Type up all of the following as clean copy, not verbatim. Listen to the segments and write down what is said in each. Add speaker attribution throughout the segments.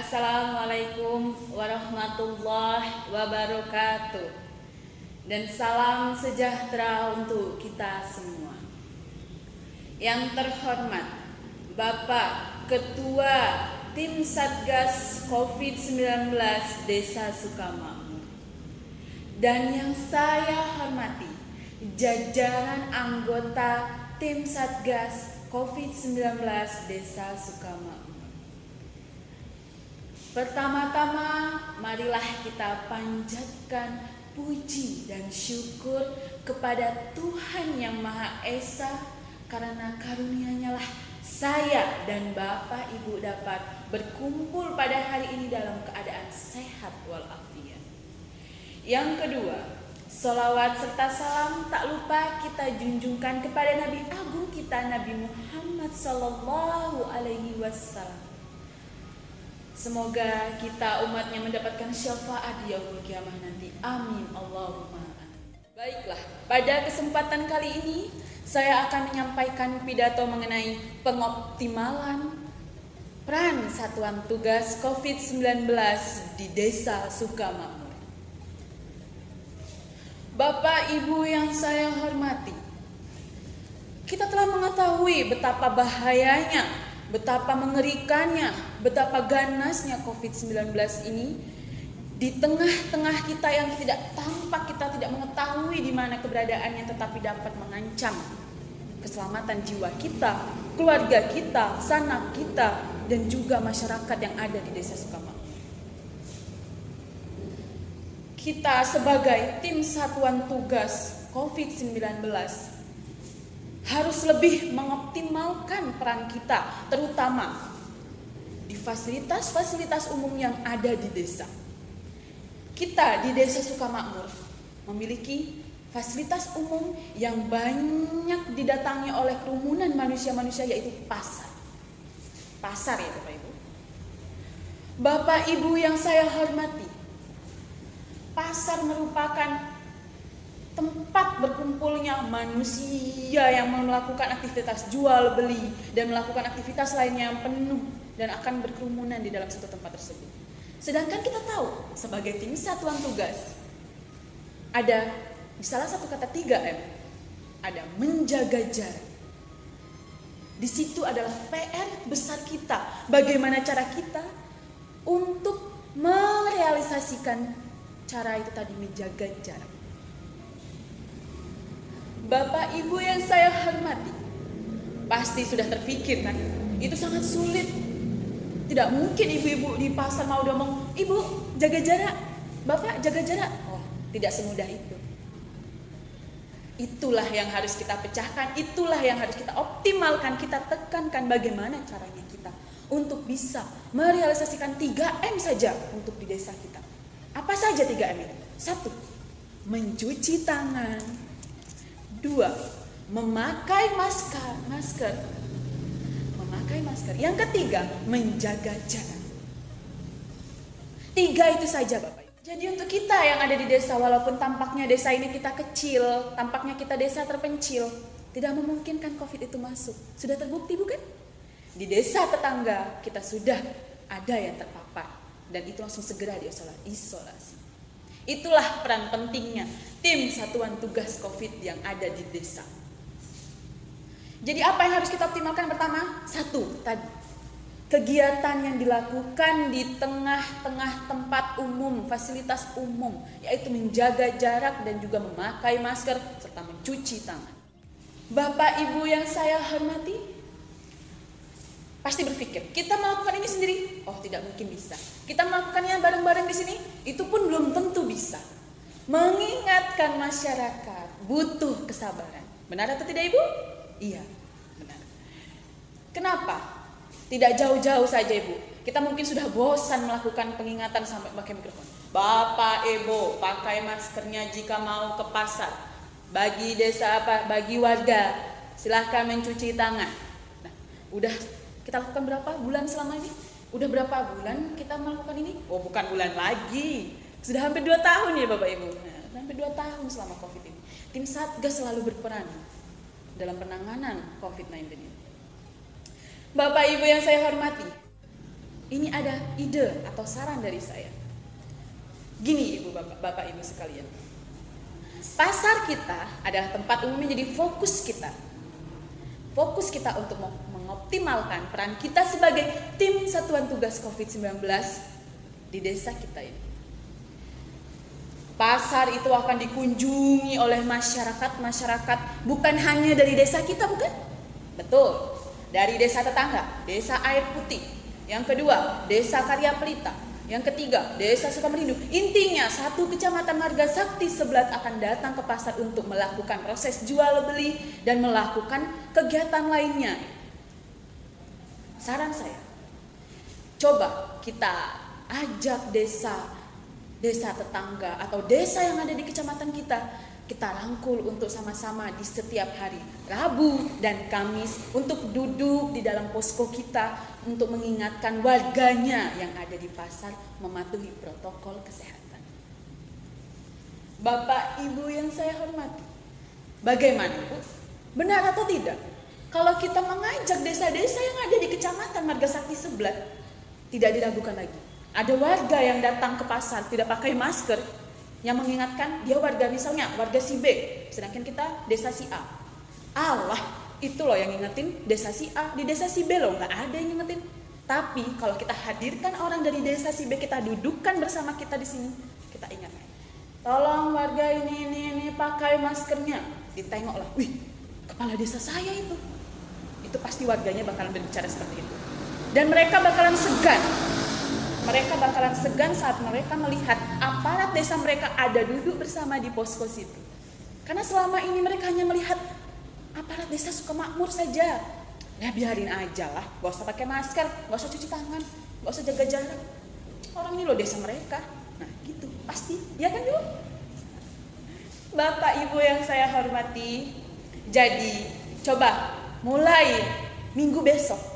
Speaker 1: Assalamualaikum warahmatullahi wabarakatuh. Dan salam sejahtera untuk kita semua. Yang terhormat Bapak Ketua Tim Satgas COVID-19 Desa Sukamakmur, dan yang saya hormati jajaran anggota Tim Satgas COVID-19 Desa Sukamakmur. Pertama-tama, marilah kita panjatkan puji dan syukur kepada Tuhan Yang Maha Esa, karena karunia-Nya lah saya dan Bapak Ibu dapat berkumpul pada hari ini dalam keadaan sehat walafiat. Yang kedua, sholawat serta salam tak lupa kita junjungkan kepada Nabi Agung kita, Nabi Muhammad Sallallahu Alaihi Wasallam. Semoga kita umatnya mendapatkan syafaat di yaumul kiamah nanti. Amin Allahumma amin. Baiklah, pada kesempatan kali ini saya akan menyampaikan pidato mengenai pengoptimalan peran Satuan Tugas COVID-19 di Desa Sukamakmur. Bapak Ibu yang saya hormati, kita telah mengetahui betapa bahayanya, betapa mengerikannya, betapa ganasnya COVID-19 ini di tengah-tengah kita yang tidak tampak, kita tidak mengetahui di mana keberadaannya, tetapi dapat mengancam keselamatan jiwa kita, keluarga kita, sanak kita, dan juga masyarakat yang ada di Desa Sukamakmur. Kita sebagai tim Satuan Tugas COVID-19 harus lebih mengoptimalkan peran kita, terutama di fasilitas-fasilitas umum yang ada di desa. Kita di Desa Sukamakmur memiliki fasilitas umum yang banyak didatangi oleh kerumunan manusia-manusia, yaitu pasar. Pasar ya Bapak Ibu. Bapak Ibu yang saya hormati, pasar merupakan tempat berkumpulnya manusia yang melakukan aktivitas jual beli dan melakukan aktivitas lainnya yang penuh dan akan berkerumunan di dalam satu tempat tersebut. Sedangkan kita tahu sebagai tim satuan tugas ada di salah satu kata 3M, ada menjaga jarak. Di situ adalah PR besar kita, bagaimana cara kita untuk merealisasikan cara itu tadi, menjaga jarak. Bapak Ibu yang saya hormati, pasti sudah terpikir kan, itu sangat sulit. Tidak mungkin ibu-ibu di pasar mau ngomong, "Ibu, jaga jarak, Bapak jaga jarak." Oh, tidak semudah itu. Itulah yang harus kita pecahkan, itulah yang harus kita optimalkan, kita tekankan bagaimana caranya kita untuk bisa merealisasikan 3M saja untuk di desa kita. Apa saja 3M itu? 1. Mencuci tangan. 2. Memakai masker. Memakai masker. Yang ketiga, menjaga jarak. 3 itu saja Bapak. Jadi untuk kita yang ada di desa, walaupun tampaknya desa ini kita kecil, tampaknya kita desa terpencil, tidak memungkinkan COVID itu masuk. Sudah terbukti bukan? Di desa tetangga kita sudah ada yang terpapar dan itu langsung segera diisolasi. Itulah peran pentingnya tim Satuan Tugas COVID yang ada di desa. Jadi apa yang harus kita optimalkan? Pertama, 1 tadi, kegiatan yang dilakukan di tengah-tengah tempat umum, fasilitas umum, yaitu menjaga jarak dan juga memakai masker serta mencuci tangan. Bapak Ibu yang saya hormati, pasti berpikir, kita melakukan ini sendiri? Oh, tidak mungkin bisa. Kita melakukannya bareng-bareng di sini? Itu pun belum tentu bisa. Mengingatkan masyarakat butuh kesabaran. Benar atau tidak Ibu? Iya, benar. Kenapa? Tidak jauh-jauh saja Ibu. Kita mungkin sudah bosan melakukan pengingatan sampai pakai mikrofon. Bapak Ibu, pakai maskernya jika mau ke pasar. Bagi desa bagi warga, silahkan mencuci tangan. Nah, udah kita lakukan berapa bulan selama ini? Udah berapa bulan kita melakukan ini? Oh, bukan bulan lagi. Sudah hampir 2 tahun ya Bapak Ibu. Nah, hampir 2 tahun selama COVID ini. Tim Satgas selalu berperan dalam penanganan COVID-19 ini. Bapak Ibu yang saya hormati, Ini ada ide atau saran dari saya. Gini ibu bapak ibu sekalian. Pasar kita adalah tempat umum yang jadi fokus kita. Fokus kita untuk mengoptimalkan peran kita sebagai tim satuan tugas COVID-19 di desa kita ini. Pasar itu akan dikunjungi oleh masyarakat bukan hanya dari desa kita, bukan? Betul. Dari desa tetangga, desa Air Putih. Yang kedua, desa Karya Pelita. Yang ketiga, desa Sukamerindu. Intinya satu kecamatan Marga Sakti Seblat akan datang ke pasar untuk melakukan proses jual beli dan melakukan kegiatan lainnya. Saran saya, coba kita ajak desa tetangga atau desa yang ada di kecamatan kita rangkul untuk sama-sama di setiap hari Rabu dan Kamis untuk duduk di dalam posko kita untuk mengingatkan warganya yang ada di pasar mematuhi protokol kesehatan. Bapak Ibu yang saya hormati, bagaimana Bu? Benar atau tidak? Kalau kita mengajak desa-desa yang ada di kecamatan Marga Sakti Seblat, tidak diragukan lagi. Ada warga yang datang ke pasar tidak pakai masker, yang mengingatkan dia warga, misalnya warga si B, sedangkan kita desa si A. Allah, itu loh yang ngingetin desa si A, di desa si B loh nggak ada yang ngingetin. Tapi kalau kita hadirkan orang dari desa si B, kita dudukkan bersama kita di sini, kita ingatkan, tolong warga ini pakai maskernya. Ditengoklah, wih, kepala desa saya itu pasti warganya bakalan berbicara seperti itu, dan mereka bakalan segan. Mereka bakalan segan saat mereka melihat aparat desa mereka ada duduk bersama di posko situ. Karena selama ini mereka hanya melihat aparat desa Sukamakmur saja. Ya biarin aja lah, gak usah pakai masker, gak usah cuci tangan, gak usah jaga jarak. Orang ini loh desa mereka. Nah gitu, pasti, ya kan dulu? Bapak Ibu yang saya hormati, jadi coba mulai minggu besok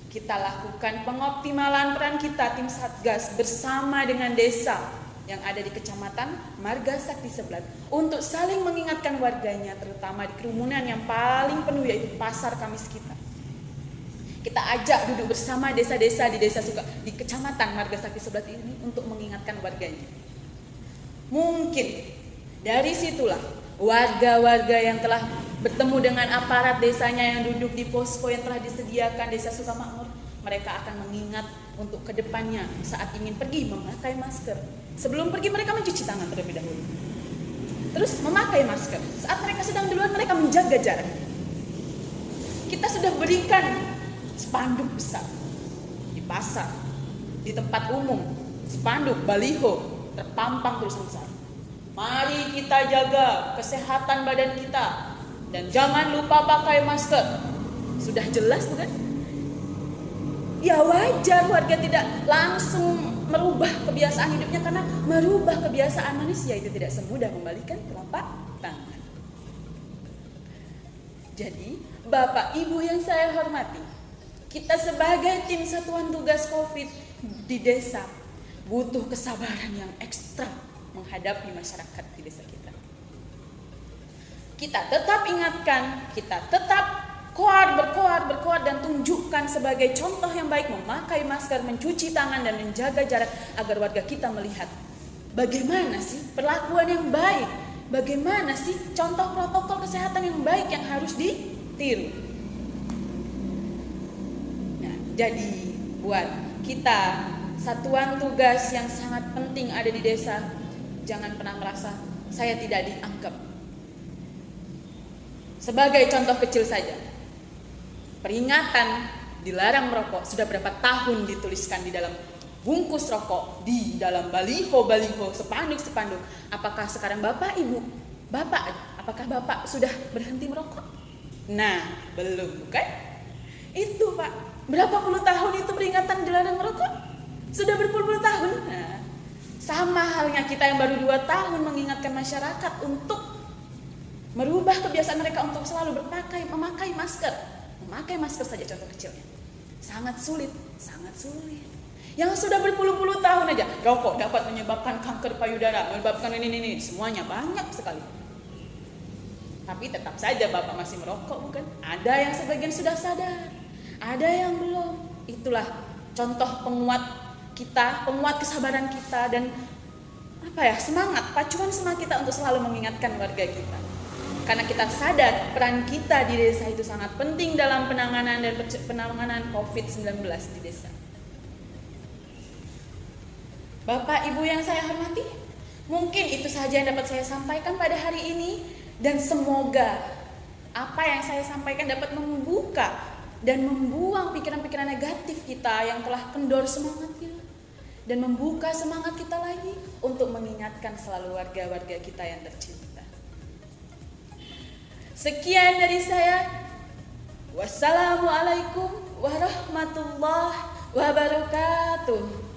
Speaker 1: kita lakukan pengoptimalan peran kita tim Satgas bersama dengan desa yang ada di kecamatan Marga Sakti Seblat untuk saling mengingatkan warganya, terutama di kerumunan yang paling penuh yaitu pasar Kamis kita. Kita ajak duduk bersama desa-desa di kecamatan Marga Sakti Seblat ini untuk mengingatkan warganya. Mungkin dari situlah warga-warga yang telah bertemu dengan aparat desanya yang duduk di posko yang telah disediakan desa Sukamakmur, mereka akan mengingat untuk kedepannya saat ingin pergi memakai masker. Sebelum pergi mereka mencuci tangan terlebih dahulu, terus memakai masker. Saat mereka sedang di luar mereka menjaga jarak. Kita sudah berikan spanduk besar di pasar, di tempat umum, spanduk baliho terpampang tulisan besar, mari kita jaga kesehatan badan kita dan jangan lupa pakai masker. Sudah jelas bukan? Ya wajar warga tidak langsung merubah kebiasaan hidupnya, karena merubah kebiasaan manusia itu tidak semudah membalikan telapak tangan. Jadi Bapak Ibu yang saya hormati, kita sebagai tim satuan tugas COVID di desa butuh kesabaran yang ekstra menghadapi masyarakat di desa kita. Kita tetap ingatkan, kita tetap berkoar dan tunjukkan sebagai contoh yang baik memakai masker, mencuci tangan dan menjaga jarak agar warga kita melihat bagaimana sih perlakuan yang baik, bagaimana sih contoh protokol kesehatan yang baik yang harus ditiru. Nah, jadi buat kita satuan tugas yang sangat penting ada di desa, jangan pernah merasa saya tidak dianggap. Sebagai contoh kecil saja, peringatan dilarang merokok sudah berapa tahun dituliskan di dalam bungkus rokok, di dalam baliho, spanduk. Apakah sekarang apakah Bapak sudah berhenti merokok? Nah, belum bukan? Itu Pak, berapa puluh tahun itu peringatan dilarang merokok? Sudah berpuluh-puluh tahun. Nah, sama halnya kita yang baru 2 tahun mengingatkan masyarakat untuk merubah kebiasaan mereka untuk selalu memakai masker. Memakai masker saja contoh kecilnya. Sangat sulit. Yang sudah berpuluh-puluh tahun aja, rokok dapat menyebabkan kanker payudara, menyebabkan ini, semuanya banyak sekali. Tapi tetap saja Bapak masih merokok bukan? Ada yang sebagian sudah sadar, ada yang belum. Itulah contoh penguat kita, penguat kesabaran kita, dan semangat, pacuan semangat kita untuk selalu mengingatkan warga kita. Karena kita sadar peran kita di desa itu sangat penting dalam penanganan COVID-19 di desa. Bapak Ibu yang saya hormati, mungkin itu saja yang dapat saya sampaikan pada hari ini, dan semoga apa yang saya sampaikan dapat membuka dan membuang pikiran-pikiran negatif kita yang telah kendor semangatnya, dan membuka semangat kita lagi untuk mengingatkan selalu warga-warga kita yang tercinta. Sekian dari saya. Wassalamualaikum warahmatullahi wabarakatuh.